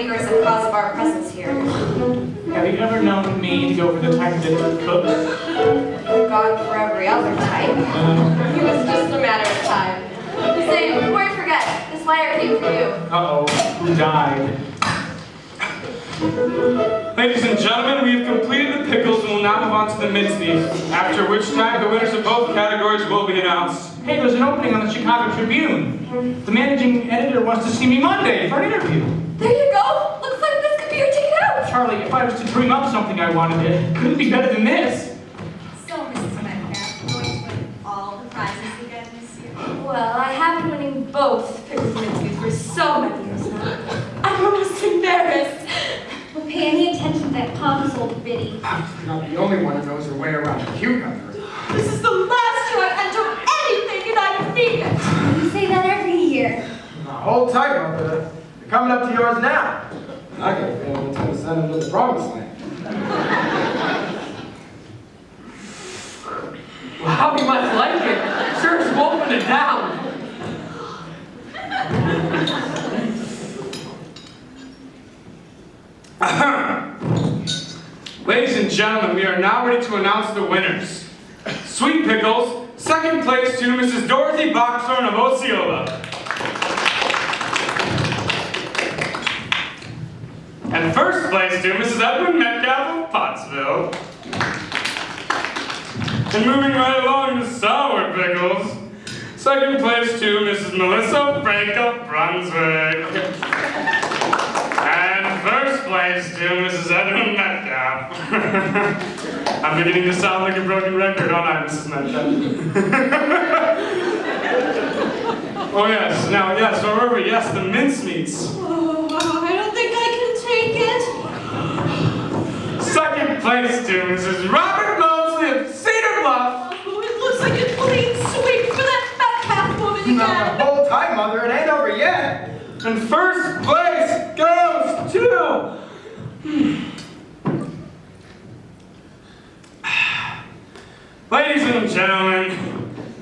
Baker is the cause of our presence here. Have you ever known me to go for the type that cooks? God for every other type. It was just a matter of time. Say, before I forget, this letter came for you. Uh-oh, who died? Ladies and gentlemen, we have completed the pickles and will now move on to the mincemeat, after which time the winners of both categories will be announced. Hey, there's an opening on the Chicago Tribune. The managing editor wants to see me Monday for an interview. There you go. Looks like this could be your ticket out. Charlie, if I was to dream up something I wanted, it couldn't be better than this. So, Mrs. Metcalf, going to win all the prizes again this year? Well, I have been winning both pickles and mincemeats for so many years now. I'm almost embarrassed. Well, pay any attention to that pompous old biddy. You're not the only one who knows her way around a cucumber. This is the last year I enter anything, and I mean it. You say that every year. Now, hold tight, Mother. They're coming up to yours now. I get a feeling it's going to send them to the promised land. Well, how you must like it. Sure is wolfing it down. Ladies and gentlemen, we are now ready to announce the winners. Sweet Pickles, second place to Mrs. Dorothy Boxthorn of Osceola. And first place to Mrs. Edwin Metcalf of Pottsville. And moving right along to Sour Pickles, second place to Mrs. Melissa Frank of Brunswick. And first place to Mrs. Edwin Metcalf. I'm beginning to sound like a broken record, aren't I, Mrs. Metcalf? Oh yes, now yes, where were we? Yes, the mincemeats. Oh, I don't think I can take it. Second place to Mrs. Robert Mosley of Cedar Bluff. Oh, it looks like a clean sweep for that Metcalf woman again. Now, hold tight, Mother. It ain't over yet. And first place goes to... Ladies and gentlemen,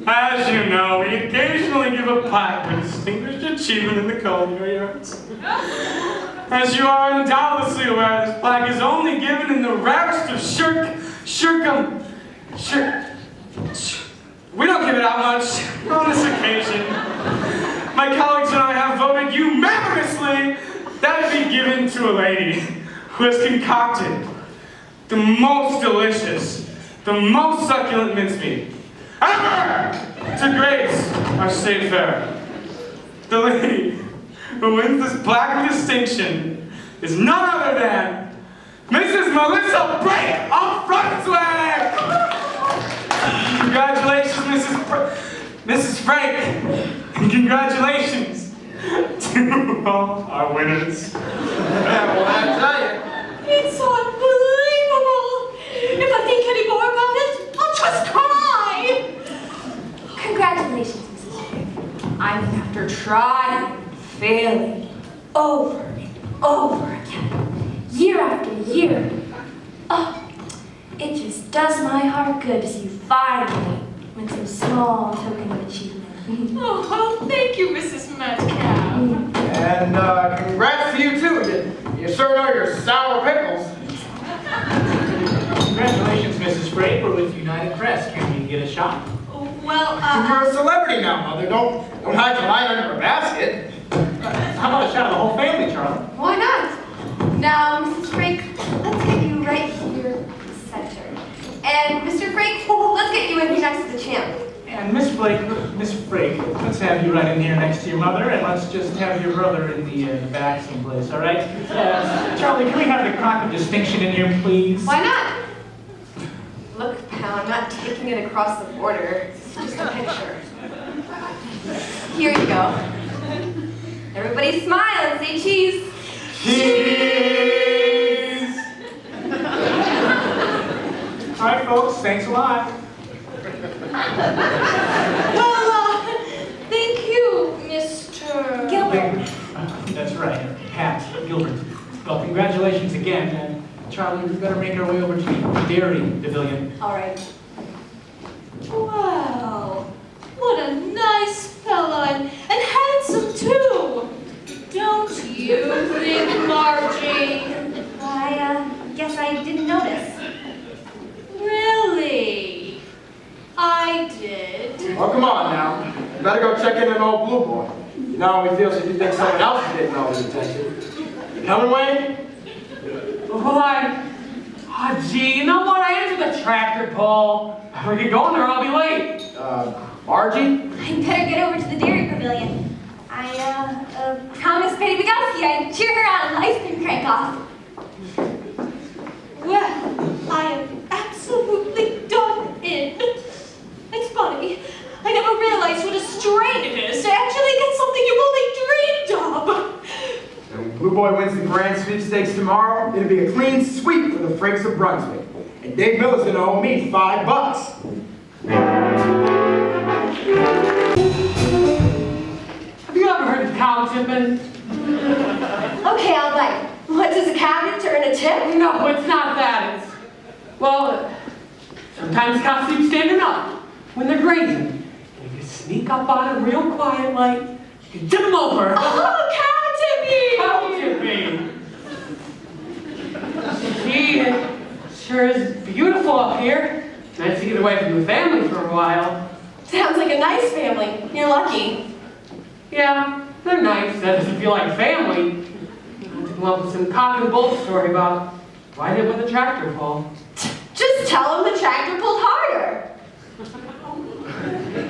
as you know, we occasionally give a plaque for distinguished achievement in the culinary arts. As you are undoubtedly aware, this plaque is only given in the rarest of we don't give it out much on this occasion. My colleagues and I have voted unanimously that it be given to a lady who has concocted the most delicious, the most succulent mincemeat ever to grace our state fair. The lady who wins this plaque of distinction is none other than Mrs. Melissa Frank of Brunswick! Congratulations, Mrs. Frank, and congratulations to all our winners. Yeah, well, I tell you. It's unbelievable. If I think any more about it, I'll just cry. Congratulations, Mrs. Frank. I mean, after trying, failing, over and over again, year after year, oh, it just does my heart good to see you finally win some small token of achievement. Oh, thank you, Mrs. Metcalf. And congrats to you, too. You sure know your sour pickles. Congratulations, Mrs. Frank. We're with United Press. Can we get a shot? Well, You're a celebrity now, Mother. Don't hide your light under a basket. How about a shot of the whole family, Charlie? Why not? Now, Mrs. Frank, let's get you right here center. And Mr. Frank, let's get you in here next to the champ. And Miss Frank, let's have you right in here next to your mother, and let's just have your brother in the back someplace, all right? Charlie, can we have the crock of distinction in here, please? Why not? Look, pal, I'm not taking it across the border. It's just a picture. Here you go. Everybody smile and say cheese. Cheese! All right, folks, thanks a lot. well, thank you, Mr. Gilbert. That's right, Pat Gilbert. Well, congratulations again, and Charlie, we better make our way over to the Dairy Pavilion. All right. Wow, what a nice fella, and handsome too. Don't you think, Margie. I guess I didn't notice. Really? I did. Oh, come on now. You better go check in on old Blue Boy. You know how he feels if you think someone else is getting all the attention. You coming, Wayne? Why? Oh, gee, you know what? I am for the tractor pull. If we get going there, I'll be late. Margie? I better get over to the dairy pavilion. I promised Betty Bogowski I'd cheer her on an ice cream crank off. Well, I am absolutely done in. It's funny. I never realized what a strain it is to actually get something you've only dreamed of. And when Blue Boy wins the grand sweepstakes tomorrow, it'll be a clean sweep for the Frakes of Brunswick. And Dave Miller's gonna owe me $5. Have you ever heard of cow tipping? Okay, I'll bite. What, does a cow get to earn a tip? No, it's not that. It's, well, sometimes cows sleep standing up when they're grazing. And if you sneak up on them real quiet like, you can tip them over. Oh, cow tipping! Cow tipping! Gee, it sure is beautiful up here. Nice to get away from the family for a while. Sounds like a nice family. You're lucky. Yeah, they're nice. That doesn't feel like family. I have to come up with some cock and bull story about why they let the tractor pull. Just tell them the tractor pulled harder.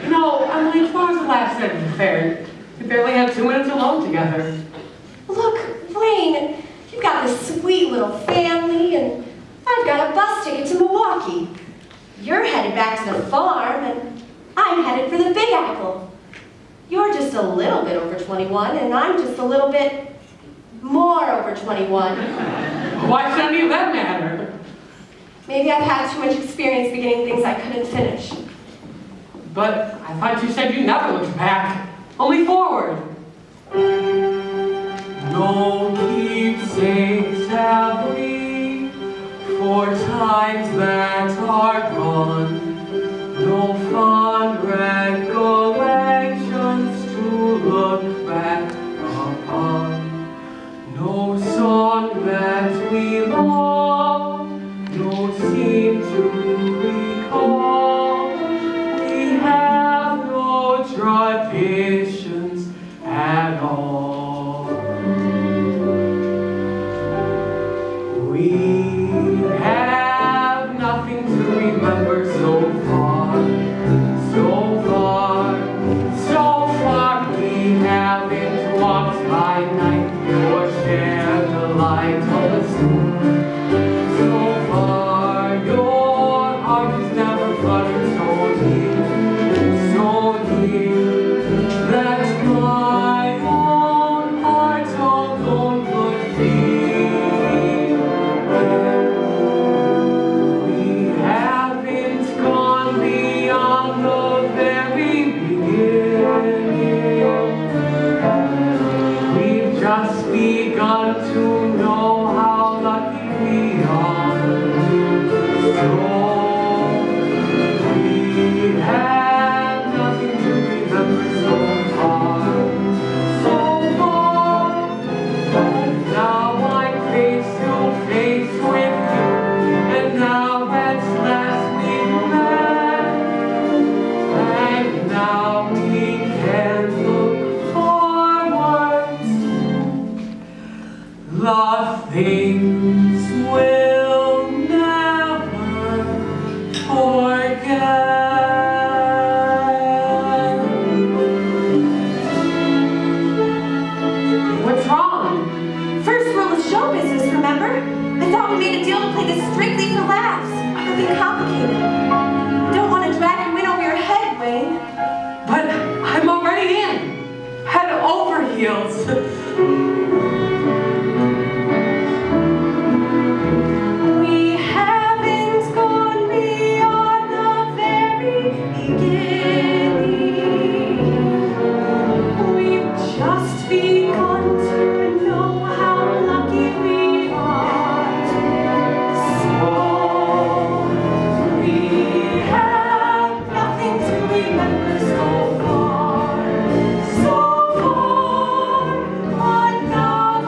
No, Emily, as far as the last night of the fair, we barely had 2 minutes alone together. Look, Wayne, you've got this sweet little family, and I've got a bus ticket to Milwaukee. You're headed back to the farm, and I'm headed for the Big Apple. You're just a little bit over 21, and I'm just a little bit more over 21. Why should any of that matter? Maybe I've had too much experience beginning things I couldn't finish. But I thought you said you never looked back, only forward. No keepsakes have we for times that are gone. No fond recollections to look back upon. No song that we love, no scene to recall. We have no traditions at all. We have nothing to remember so far, so far, so far. We haven't walked by night or shared the light of the storm. So far, your heart has never fluttered so deep, that my own heart alone could feel. We haven't gone beyond the very beginning. We've just begun to know how lucky we are. So we have nothing to remember so far, so far. But now I'm face to face with you, and now at last we've met, and now we can look forward. The things we'll never forget. What's wrong? First rule of show business, remember? I thought we made a deal to play this strictly for laughs. Nothing complicated. Don't want to drag and win over your head, Wayne. But I'm already in. Head over heels. We haven't gone beyond the very beginning. We've just begun to know how lucky we are. So we have nothing to remember so far, but now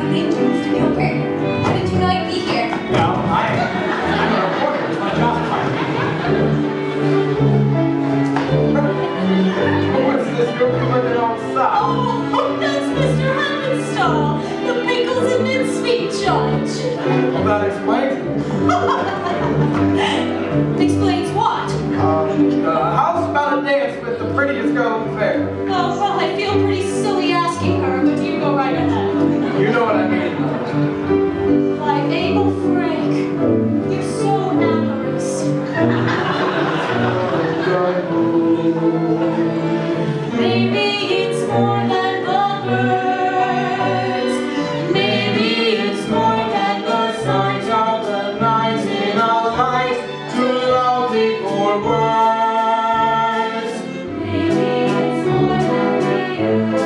Hey, Mr. Gilbert, how did you know I'd be here? Well, I'm a reporter. It's my job to find people. What's this you're looking on the side? Oh, that's Mr. Heppenstall, the pickles and mincemeat judge. Well, that explains it. Explains what? How's about a dance with the prettiest girl in the fair? Oh, well, I feel pretty silly asking her, but you go right ahead. You know what I mean. Why, Abel Frank, you're so amorous. Maybe it's more than the birds. Maybe it's more than the sight of the night in a light too lovely for words. Maybe it's more than the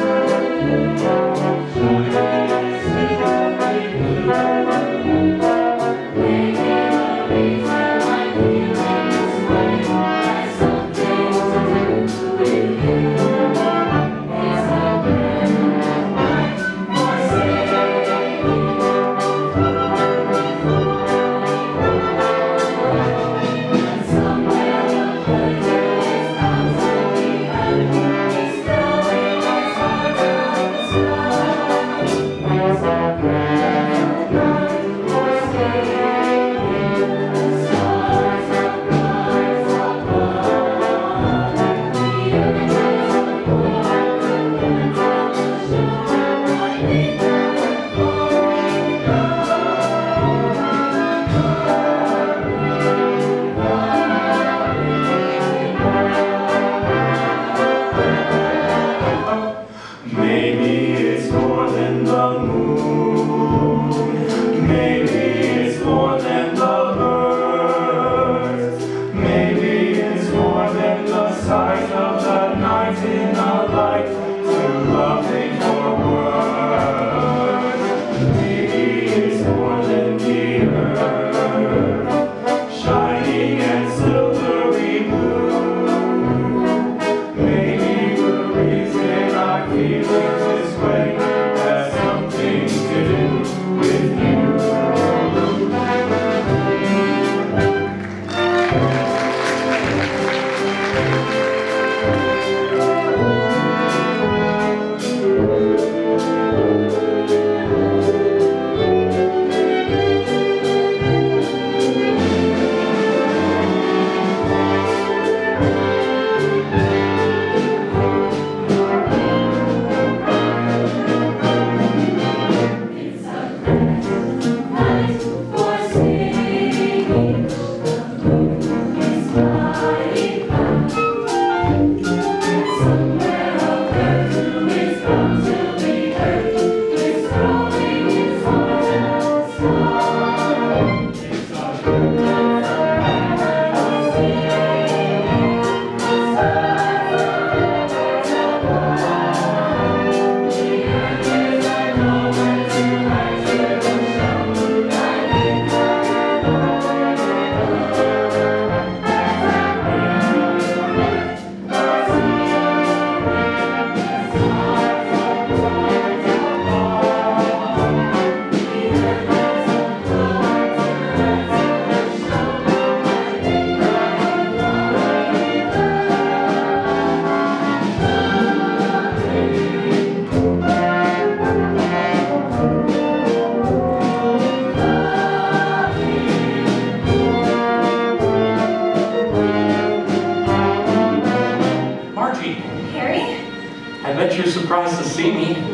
I bet you're surprised to see me.